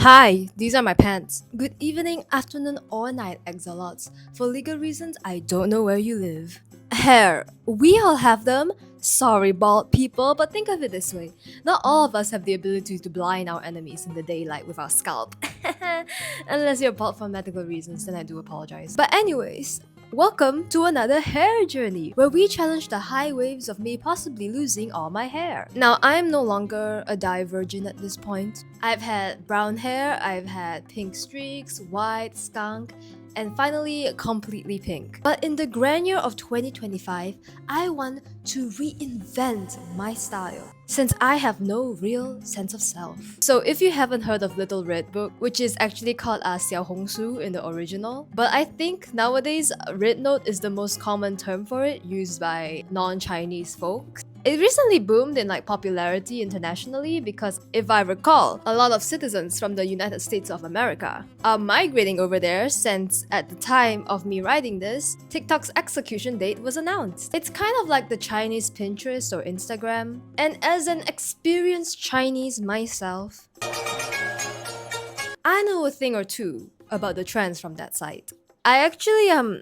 Hi, these are my pants. Good evening, afternoon, or night, exolots. For legal reasons, I don't know where you live. Hair. We all have them. Sorry, bald people, but think of it this way. Not all of us have the ability to blind our enemies in the daylight with our scalp. Unless you're bald for medical reasons, then I do apologize. But anyways, welcome to another hair journey, where we challenge the high waves of me possibly losing all my hair. Now, I'm no longer a dye virgin at this point. I've had brown hair, I've had pink streaks, white, skunk, and finally completely pink. But in the grandeur of 2025, I want to reinvent my style, since I have no real sense of self. So if you haven't heard of Little Red Book, which is actually called xiaohongshu in the original, but I think nowadays REDNOTE is the most common term for it used by non-Chinese folks. It recently boomed in popularity internationally because, if I recall, a lot of citizens from the United States of America are migrating over there since at the time of me writing this, TikTok's execution date was announced. It's kind of like the Chinese Pinterest or Instagram, and as an experienced Chinese myself, I know a thing or two about the trends from that site. I actually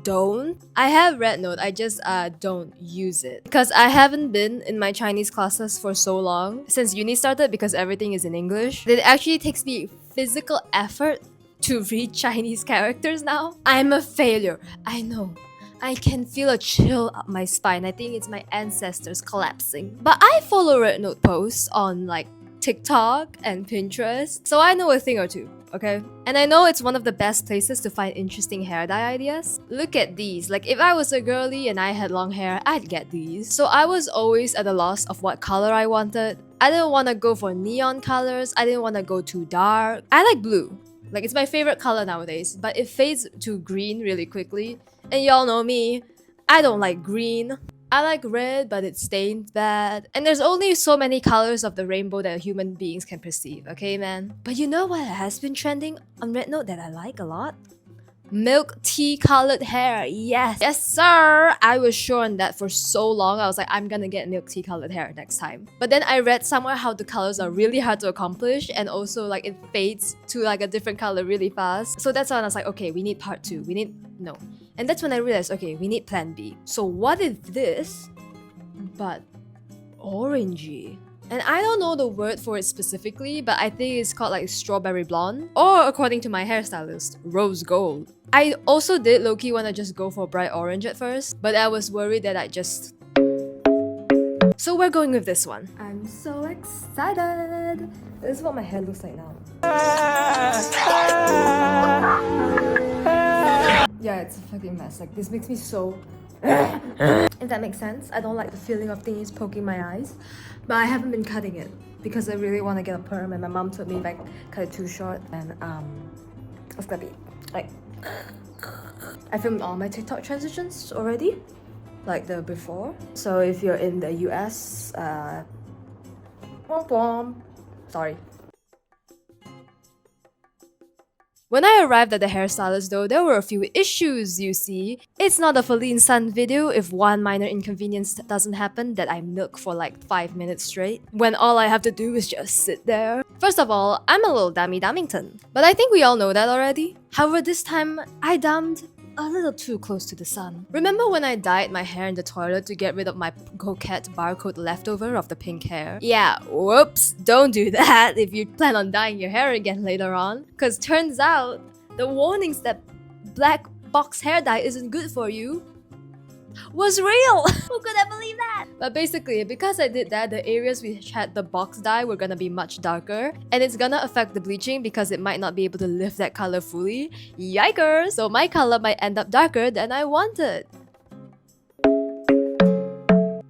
don't. I have REDNOTE, I just don't use it because I haven't been in my Chinese classes for so long since uni started because everything is in English. It actually takes me physical effort to read Chinese characters now. I'm a failure. I know. I can feel a chill up my spine. I think it's my ancestors collapsing. But I follow REDNOTE posts on TikTok and Pinterest, so I know a thing or two, okay? And I know it's one of the best places to find interesting hair dye ideas. Look at these. If I was a girly and I had long hair, I'd get these. So I was always at a loss of what color I wanted. I didn't want to go for neon colors. I didn't want to go too dark. I like blue. It's my favorite color nowadays, but it fades to green really quickly. And y'all know me, I don't like green. I like red, but it stains bad. And there's only so many colors of the rainbow that human beings can perceive, okay, man? But you know what has been trending on REDNOTE that I like a lot? Milk tea colored hair. Yes. Yes, sir. I was sure on that for so long. I was like, I'm gonna get milk tea colored hair next time. But then I read somewhere how the colors are really hard to accomplish, and also it fades to a different color really fast. So that's when I was like, okay, we need part 2. No. And that's when I realized, okay, we need plan B. So what is this but orangey? And I don't know the word for it specifically, but I think it's called strawberry blonde, or according to my hairstylist, rose gold. I also did low-key want to just go for bright orange at first, but I was worried that I just... So we're going with this one. I'm so excited! This is what my hair looks like now. Yeah, it's a fucking mess. This makes me so... If that makes sense. I don't like the feeling of things poking my eyes. But I haven't been cutting it because I really want to get a perm, and my mom told me cut it too short, and it's gonna be I filmed all my TikTok transitions already, the before. So if you're in the US, sorry. When I arrived at the hairstylist though, there were a few issues, you see. It's not a Faline Sun video if one minor inconvenience doesn't happen that I milk for 5 minutes straight, when all I have to do is just sit there. First of all, I'm a little dummy Dummington, but I think we all know that already. However, this time, I dumped a little too close to the sun. Remember when I dyed my hair in the toilet to get rid of my coquette barcode leftover of the pink hair? Yeah, whoops, don't do that if you plan on dyeing your hair again later on. Cause turns out, the warnings that black box hair dye isn't good for you was real! Who could have believed that? But basically, because I did that, the areas which had the box dye were gonna be much darker, and it's gonna affect the bleaching because it might not be able to lift that color fully. Yikers! So my color might end up darker than I wanted.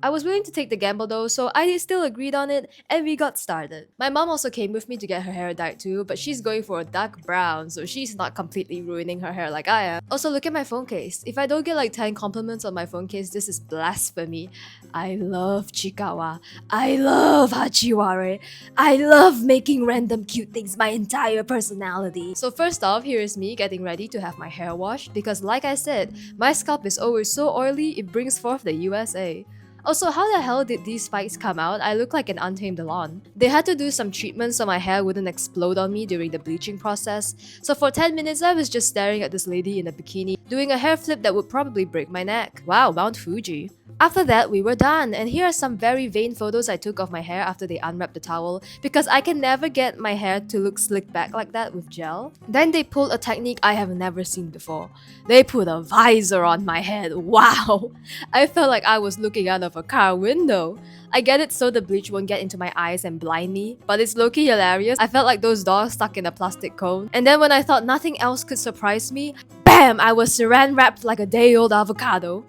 I was willing to take the gamble though, so I still agreed on it, and we got started. My mom also came with me to get her hair dyed too, but she's going for a dark brown, so she's not completely ruining her hair like I am. Also, look at my phone case. If I don't get 10 compliments on my phone case, this is blasphemy. I love Chikawa. I love Hachiware. I love making random cute things my entire personality. So first off, here is me getting ready to have my hair washed because like I said, my scalp is always so oily it brings forth the USA. Also, how the hell did these spikes come out? I look like an untamed lawn. They had to do some treatment so my hair wouldn't explode on me during the bleaching process. So for 10 minutes I was just staring at this lady in a bikini doing a hair flip that would probably break my neck. Wow, Mount Fuji. After that, we were done, and here are some very vain photos I took of my hair after they unwrapped the towel because I can never get my hair to look slicked back like that with gel. Then they pulled a technique I have never seen before. They put a visor on my head. Wow! I felt like I was looking out of a car window. I get it so the bleach won't get into my eyes and blind me, but it's low-key hilarious. I felt like those dogs stuck in a plastic cone. And then when I thought nothing else could surprise me, BAM! I was saran wrapped like a day-old avocado.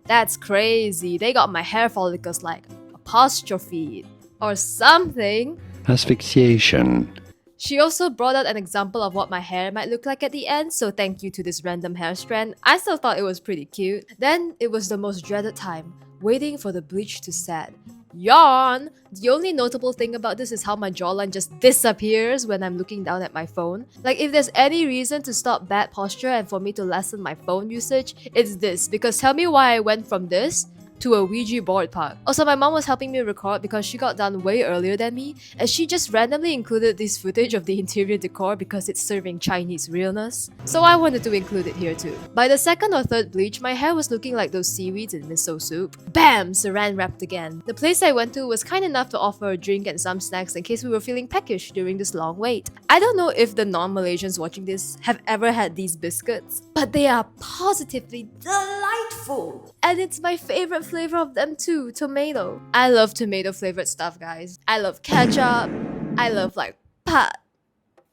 That's crazy. They got my hair follicles like apostrophe or something. Asphyxiation. She also brought out an example of what my hair might look like at the end, so thank you to this random hair strand. I still thought it was pretty cute. Then it was the most dreaded time, waiting for the bleach to set. Yawn! The only notable thing about this is how my jawline just disappears when I'm looking down at my phone. Like, if there's any reason to stop bad posture and for me to lessen my phone usage, it's this. Because tell me why I went from this to a Ouija board park. Also, my mom was helping me record because she got done way earlier than me, and she just randomly included this footage of the interior decor because it's serving Chinese realness. So I wanted to include it here too. By the second or third bleach, my hair was looking like those seaweeds in miso soup. BAM! Saran wrapped again. The place I went to was kind enough to offer a drink and some snacks in case we were feeling peckish during this long wait. I don't know if the non-Malaysians watching this have ever had these biscuits, but they are positively delightful! And it's my favorite flavor of them too, tomato. I love tomato flavored stuff, guys. I love ketchup. I love like pat.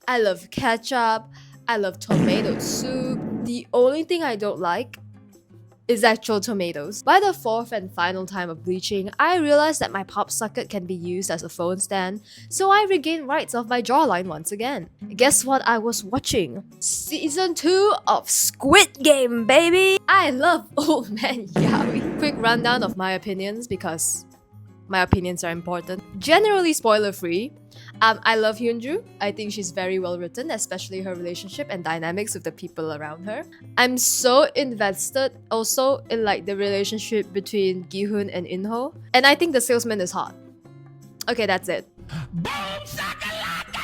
I love ketchup. I love tomato soup. The only thing I don't like is actual tomatoes. By the fourth and final time of bleaching, I realized that my pop socket can be used as a phone stand, so I regained rights of my jawline once again. Guess what I was watching? Season 2 of Squid Game, baby! I love Old Man Yaoi. Quick rundown of my opinions because my opinions are important. Generally spoiler free. I love Hyunju. I think she's very well written, especially her relationship and dynamics with the people around her. I'm so invested also in like the relationship between Gi-hun and In-ho. And I think the salesman is hot. Okay, that's it. Boom shakalaka!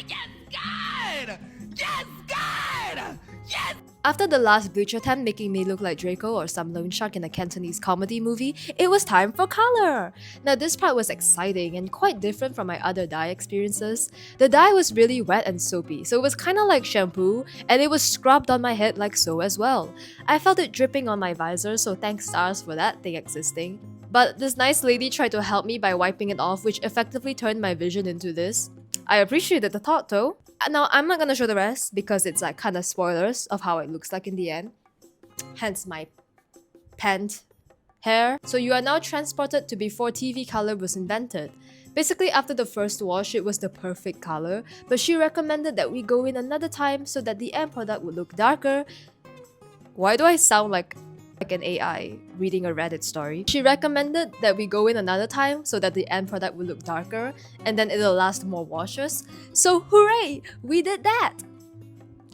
Yes, good! Yes, good! Yes! After the last bleach attempt making me look like Draco or some loan shark in a Cantonese comedy movie, it was time for color! Now this part was exciting and quite different from my other dye experiences. The dye was really wet and soapy, so it was kinda like shampoo, and it was scrubbed on my head like so as well. I felt it dripping on my visor, so thanks stars for that thing existing. But this nice lady tried to help me by wiping it off, which effectively turned my vision into this. I appreciated the thought though. Now, I'm not gonna show the rest because it's like kinda spoilers of how it looks like in the end. Hence my pant hair. So you are now transported to before TV color was invented. Basically, after the first wash, it was the perfect color, but she recommended that we go in another time so that the end product would look darker. Why do I sound like an AI reading a Reddit story? She recommended that we go in another time so that the end product will look darker and then it'll last more washes. So hooray! We did that!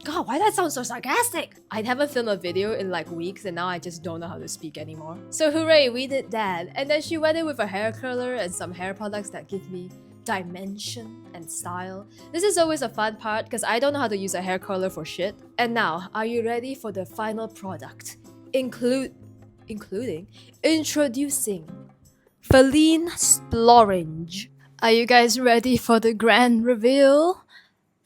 God, why that sound so sarcastic? I haven't filmed a video in like weeks and now I just don't know how to speak anymore. So hooray, we did that. And then she went in with a hair curler and some hair products that give me dimension and style. This is always a fun part because I don't know how to use a hair curler for shit. And now, are you ready for the final product? Introducing Faline Splorange. Are you guys ready for the grand reveal?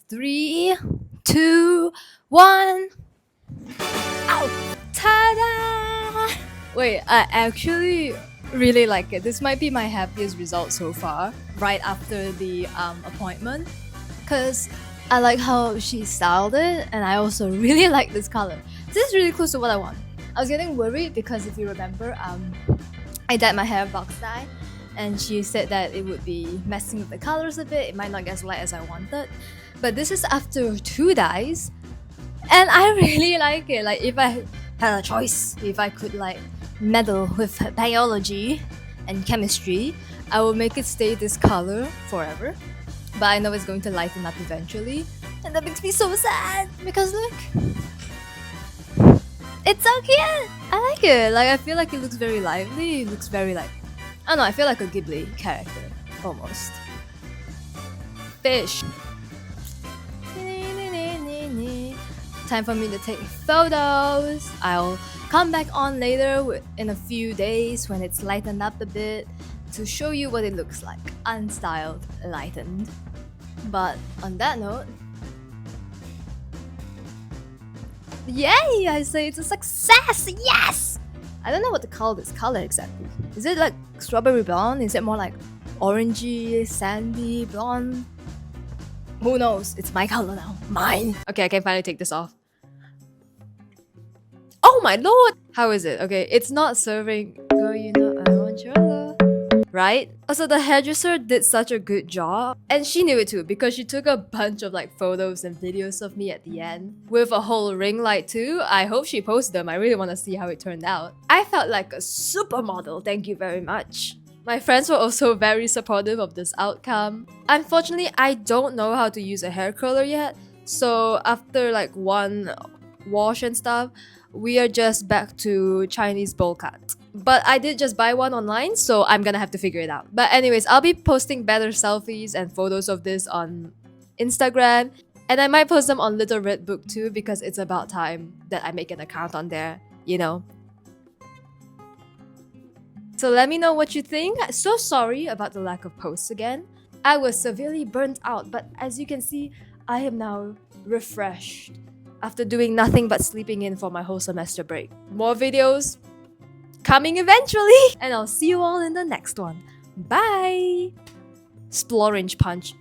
3, 2, 1. Ow! Ta-da! Wait, I actually really like it. This might be my happiest result so far, right after the appointment, because I like how she styled it and I also really like this color. This is really close to what I want. I was getting worried because if you remember, I dyed my hair box dye and she said that it would be messing with the colors a bit, it might not get as light as I wanted. But this is after 2 dyes and I really like it. Like if I had a choice, if I could like meddle with biology and chemistry, I will make it stay this color forever. But I know it's going to lighten up eventually and that makes me so sad because look. It's so cute! I like it. Like, I feel like it looks very lively. It looks very like... I don't know, I feel like a Ghibli character. Almost. Fish. Time for me to take photos. I'll come back on later in a few days when it's lightened up a bit to show you what it looks like. Unstyled, lightened. But on that note, yay! I say it's a success! Yes! I don't know what to call this color exactly. Is it like strawberry blonde? Is it more like orangey, sandy blonde? Who knows? It's my color now. Mine! Okay, I can finally take this off. Oh my lord! How is it? Okay, it's not serving. Girl, you know I want your love. Right? Also, the hairdresser did such a good job. And she knew it too because she took a bunch of like photos and videos of me at the end. With a whole ring light too. I hope she posted them. I really want to see how it turned out. I felt like a supermodel. Thank you very much. My friends were also very supportive of this outcome. Unfortunately, I don't know how to use a hair curler yet. So after like one wash and stuff, we are just back to Chinese bowl cut. But I did just buy one online, so I'm gonna have to figure it out. But anyways, I'll be posting better selfies and photos of this on Instagram. And I might post them on Little Red Book too because it's about time that I make an account on there, you know. So let me know what you think. So sorry about the lack of posts again. I was severely burnt out, but as you can see, I am now refreshed after doing nothing but sleeping in for my whole semester break. More videos coming eventually! And I'll see you all in the next one. Bye! Splorange punch.